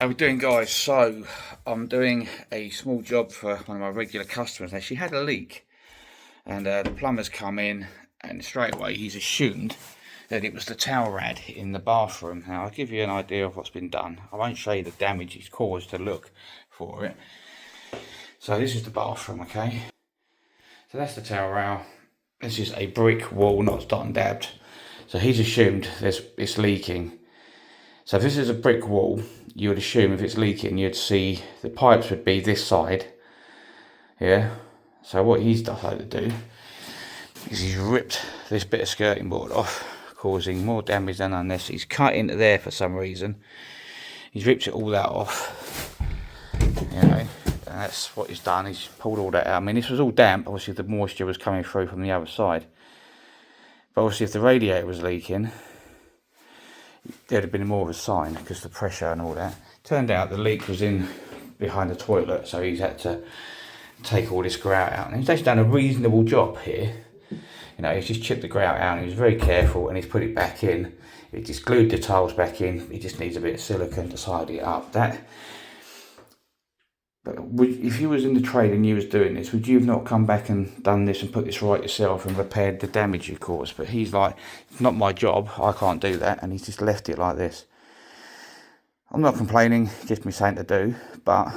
How we doing, guys? So I'm doing a small job for one of my regular customers. Now, she had a leak and the plumber's come in and straight away he's assumed that it was the towel rad in the bathroom. Now I'll give you an idea of what's been done. I won't show you the damage he's caused to look for it. So this is the bathroom, okay? So that's the towel rail. This is a brick wall, not dot and dabbed. So he's assumed it's leaking. So if this is a brick wall, you would assume if it's leaking, you'd see the pipes would be this side. Yeah. So what he's decided to do is he's ripped this bit of skirting board off, causing more damage than unnecessary. He's cut into there for some reason. He's ripped it all that off. You know, and that's what he's done. He's pulled all that out. I mean, this was all damp. Obviously, the moisture was coming through from the other side. But obviously, if the radiator was leaking, there'd have been more of a sign because of the pressure and all that. Turned out the leak was in behind the toilet, so he's had to take all this grout out. And he's actually done a reasonable job here. You know, he's just chipped the grout out and he was very careful and he's put it back in. He just glued the tiles back in. He just needs a bit of silicone to tidy it up. But if you was in the trade and you was doing this, would you have not come back and done this and put this right yourself and repaired the damage you caused? But he's like, it's not my job, I can't do that, and he's just left it like this. I'm not complaining, it gives me something to do, but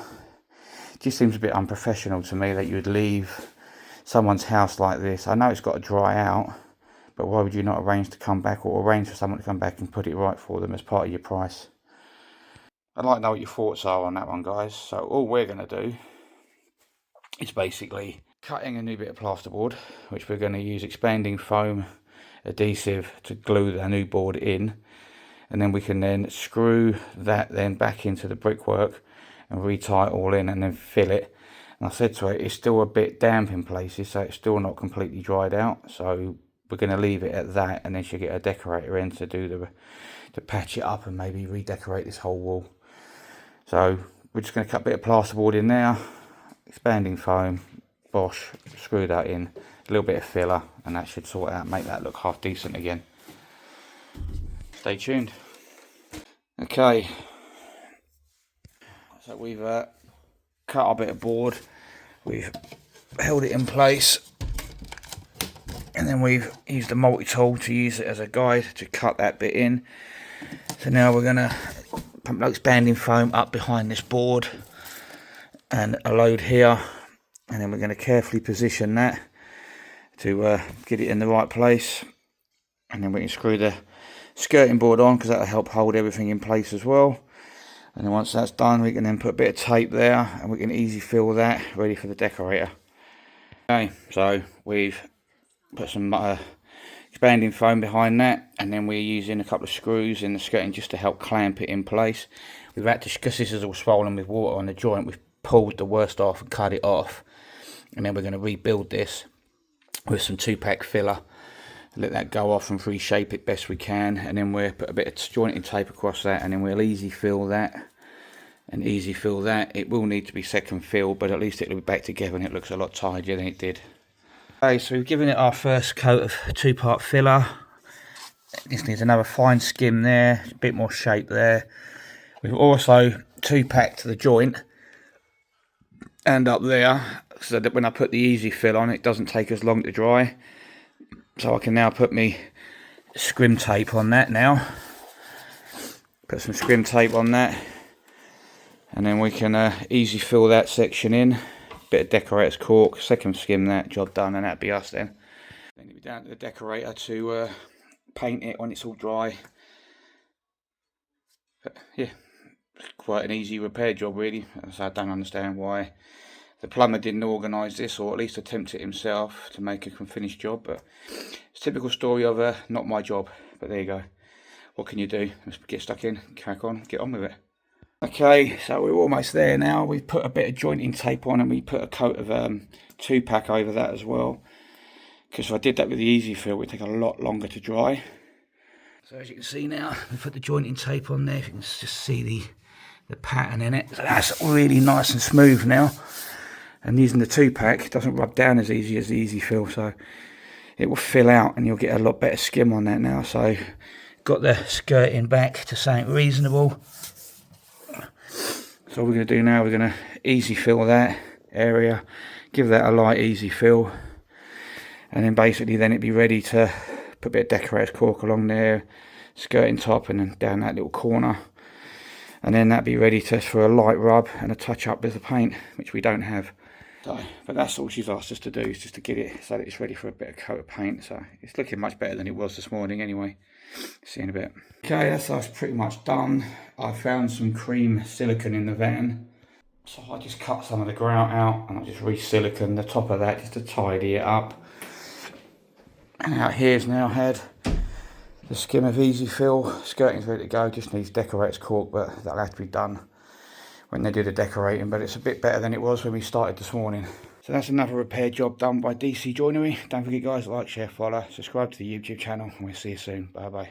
it just seems a bit unprofessional to me that you would leave someone's house like this. I know it's got to dry out, but why would you not arrange to come back or arrange for someone to come back and put it right for them as part of your price? I'd like to know what your thoughts are on that one, guys. So all we're going to do is basically cutting a new bit of plasterboard, which we're going to use expanding foam adhesive to glue the new board in, and then we can then screw that then back into the brickwork and retie it all in and then fill it. And I said to her, it's still a bit damp in places, so it's still not completely dried out, so we're going to leave it at that, and then she'll get a decorator in to do to patch it up and maybe redecorate this whole wall. So we're just going to cut a bit of plasterboard in there, expanding foam, bosh, screw that in, a little bit of filler, and that should sort it out, make that look half decent again. Stay tuned. Okay, so we've cut our bit of board, we've held it in place, and then we've used the multi-tool to use it as a guide to cut that bit in. So now we're going to pump the expanding foam up behind this board and a load here, and then we're going to carefully position that to get it in the right place, and then we can screw the skirting board on because that'll help hold everything in place as well. And then once that's done, we can then put a bit of tape there and we can easy fill that, ready for the decorator. Okay, so we've put some expanding foam behind that, and then we're using a couple of screws in the skirting just to help clamp it in place. We've had to, because this is all swollen with water on the joint, we've pulled the worst off and cut it off, and then we're going to rebuild this with some 2-pack filler, let that go off and reshape it best we can, and then we'll put a bit of jointing tape across that, and then we'll easy fill that and easy fill that. It will need to be second filled, but at least it'll be back together and it looks a lot tidier than it did. Okay, so we've given it our first coat of 2-part filler. This needs another fine skim there, a bit more shape there. We've also 2-packed the joint and up there, so that when I put the easy fill on, it doesn't take as long to dry. So I can now put me scrim tape on that now. Put some scrim tape on that, and then we can easy fill that section in. Bit of decorator's cork, second skim that, job done, and that'd be us then. Then it'll be down to the decorator to paint it when it's all dry. But yeah, quite an easy repair job really. So I don't understand why the plumber didn't organise this, or at least attempt it himself to make a finished job. But it's a typical story of not my job. But there you go. What can you do? Let's get stuck in, crack on, get on with it. Okay, so we're almost there now. We've put a bit of jointing tape on and we put a coat of 2-pack over that as well. Because if I did that with the easy fill, it would take a lot longer to dry. So as you can see now, we put the jointing tape on there. If you can just see the pattern in it. So that's really nice and smooth now. And using the 2-pack, it doesn't rub down as easy as the easy fill. So it will fill out and you'll get a lot better skim on that now. So got the skirting back to something reasonable. So all we're going to do now, we're going to easy fill that area, give that a light easy fill, and then basically then it'd be ready to put a bit of decorator's cork along there, skirting top, and then down that little corner, and then that'd be ready for a light rub and a touch up with the paint, which we don't have. So, but that's all she's asked us to do, is just to get it so that it's ready for a bit of coat of paint. So it's looking much better than it was this morning anyway. See you in a bit. Okay, that's us pretty much done. I found some cream silicone in the van, so I just cut some of the grout out and I just re-silicone the top of that just to tidy it up. And out here's now had the skim of easy fill. Skirting's ready to go, just needs decorator's cork, but that'll have to be done when they do the decorating, but it's a bit better than it was when we started this morning. So that's another repair job done by DC Joinery. Don't forget guys, like, share, follow, subscribe to the YouTube channel, and we'll see you soon. Bye bye.